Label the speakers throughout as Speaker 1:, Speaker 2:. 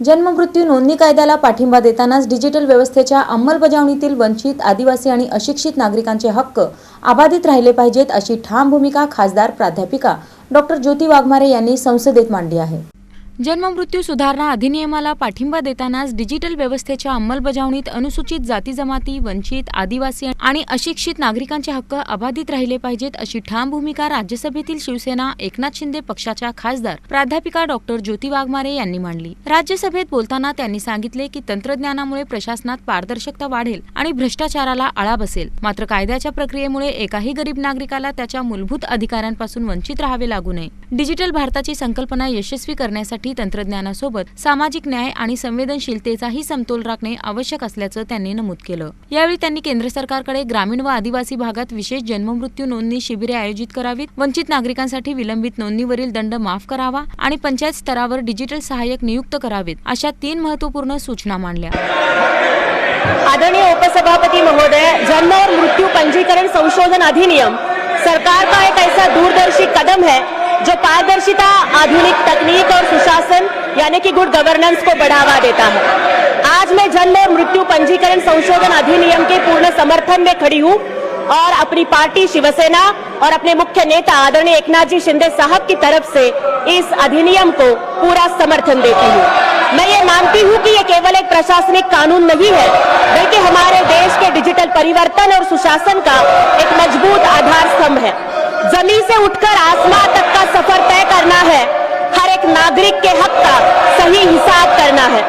Speaker 1: जन्म मृत्यू नोंदणी कायद्याला पाठिंबा देतानाच डिजिटल व्यवस्थेच्या अंमलबजावणीतील वंचित, आदिवासी आणि अशिक्षित नागरिकांचे हक्क अबाधित राहिले पाहिजेत अशी ठाम भूमिका खासदार प्राध्यापिका डॉ. ज्योती वाघमारे यांनी संसदेत मांडली आहे। जन्म मृत्यू सुधारणा अधिनियमाला पाठिंबा देतानाच डिजिटल व्यवस्थेच्या अंमलबजावणीत अनुसूचित जाती जमाती, वंचित, आदिवासी आणि अशिक्षित नागरिकांचे हक्क अबाधित राहिले पाहिजेत अशी ठाम भूमिका राज्यसभेतील शिवसेना एकनाथ शिंदे पक्षाच्या खासदार प्राध्यापिका डॉ. ज्योती वाघमारे यांनी मांडली। राज्यसभेत बोलताना त्यांनी सांगितले की तंत्रज्ञानामुळे प्रशासनात पारदर्शकता वाढेल आणि भ्रष्टाचाराला आळा बसेल, मात्र कायद्याच्या प्रक्रियेमुळे एकाही गरीब नागरिकाला त्याच्या मूलभूत अधिकारांपासून वंचित राहावे लागू नये। डिजिटल भारताची संकल्पना यशस्वी करण्यासाठी तंत्रज्ञानासोबत सामाजिक न्याय आणि संवेदनशीलतेचाही समतोल राखणे आवश्यक असल्याचं त्यांनी नमूद केलं। यावेळी त्यांनी केंद्र सरकारकडे ग्रामीण व आदिवासी भागात विशेष जन्म मृत्यू नोंदणी शिबिरे आयोजित करावीत, वंचित नागरिकांसाठी विलंबित नोंदणीवरील दंड माफ करावा आणि पंचायत स्तरावर डिजिटल सहाय्यक नियुक्त करावेत अशा 3 महत्त्वपूर्ण सूचना मांडल्या।
Speaker 2: आदरणीय उपसभापति महोदय, जन्म और मृत्यु पंजीकरण संशोधन अधिनियम सरकार का एक ऐसा दूरदर्शी कदम है जो पारदर्शिता, आधुनिक तकनीक और सुशासन यानी कि गुड गवर्नेंस को बढ़ावा देता है। आज मैं जन्म और मृत्यु पंजीकरण संशोधन अधिनियम के पूर्ण समर्थन में खड़ी हूँ और अपनी पार्टी शिवसेना और अपने मुख्य नेता आदरणीय एकनाथ जी शिंदे साहब की तरफ से इस अधिनियम को पूरा समर्थन देती हूँ। मैं ये मानती हूँ कि ये केवल एक प्रशासनिक कानून नहीं है, बल्कि हमारे देश के डिजिटल परिवर्तन और सुशासन का एक मजबूत आधार स्तंभ है। जमीन से उठकर आसमां तक का सफर तय करना है, हर एक नागरिक के हक का सही हिसाब करना है।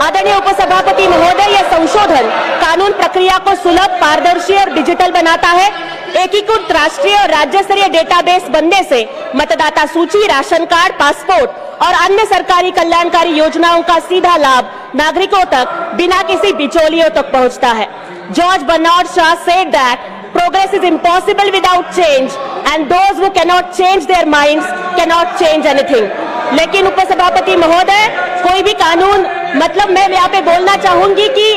Speaker 2: आदरणीय उपसभापति महोदय, यह संशोधन कानून प्रक्रिया को सुलभ, पारदर्शी और डिजिटल बनाता है। एकीकृत राष्ट्रीय और राज्य स्तरीय डेटाबेस बनने से मतदाता सूची, राशन कार्ड, पासपोर्ट और अन्य सरकारी कल्याणकारी योजनाओं का सीधा लाभ नागरिकों तक बिना किसी बिचौलियों तक पहुंचता है। George Bernard Shaw said that progress is impossible without change and those who cannot change their minds cannot change anything। लेकिन उपसभापति महोदय, कोई भी कानून मतलब मैं यहाँ पे बोलना चाहूंगी कि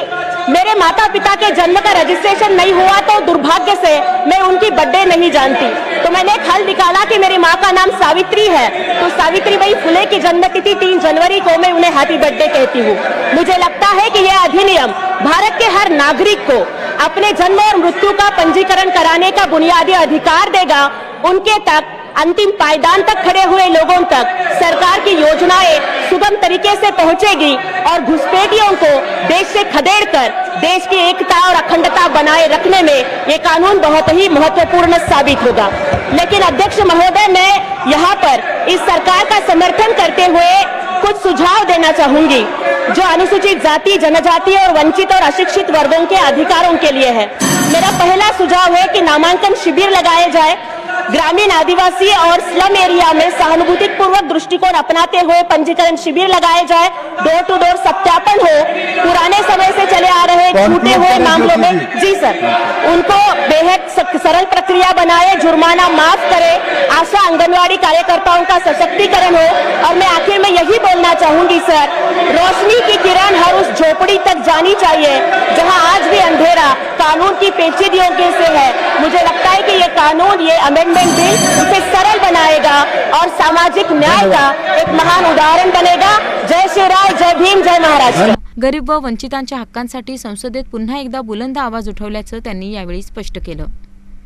Speaker 2: मेरे माता पिता के जन्म का रजिस्ट्रेशन नहीं हुआ तो दुर्भाग्य से मैं उनकी बर्थडे नहीं जानती, तो मैंने एक हल निकाला कि मेरी माँ का नाम सावित्री है, तो सावित्रीबाई फुले की जन्मतिथि 3 जनवरी को मैं उन्हें हैप्पी बर्थडे कहती हूँ। मुझे लगता है कि यह अधिनियम भारत के हर नागरिक को अपने जन्म और मृत्यु का पंजीकरण कराने का बुनियादी अधिकार देगा। उनके तक, अंतिम पायदान तक खड़े हुए लोगों तक सरकार की योजनाएं सुगम तरीके से पहुंचेगी और घुसपैठियों को देश से खदेड़कर देश की एकता और अखंडता बनाए रखने में ये कानून बहुत ही महत्वपूर्ण साबित होगा। लेकिन अध्यक्ष महोदय, मैं यहाँ पर इस सरकार का समर्थन करते हुए कुछ सुझाव देना चाहूंगी जो अनुसूचित जाति, जनजाति और वंचित और अशिक्षित वर्गों के अधिकारों के लिए है। मेरा पहला सुझाव है कि नामांकन शिविर लगाए जाए, ग्रामीण, आदिवासी और स्लम एरिया में सहानुभूति पूर्वक दृष्टिकोण अपनाते हुए पंजीकरण शिविर लगाए जाए, डोर टू डोर सत्यापन हो, पुराने समय से चले आ रहे छूटे हुए मामलों में जी सर उनको बेहद सरल प्रक्रिया बनाए, जुर्माना माफ करे, आशा आंगनवाड़ी कार्यकर्ताओं का सशक्तिकरण हो। और मैं आखिर में यही बोलना चाहूंगी सर, रोशनी की किरण हर उस झोपड़ी तक जानी चाहिए जहां आज भी अंधेरा कानून की पेचीदगियों से है। मुझे लगता है कि ये कानून, ये अमेंडमेंट बिल उसे सरल बनाएगा और सामाजिक न्याय का एक महान उदाहरण बनेगा। जय शिवराय, जय भीम, जय महाराष्ट्र।
Speaker 1: गरीब व वंचितांच्या हक्कांसाठी संसदेत पुन्हा एकदा बुलंद आवाज उठवल्याचं त्यांनी यावेळी स्पष्ट केलं।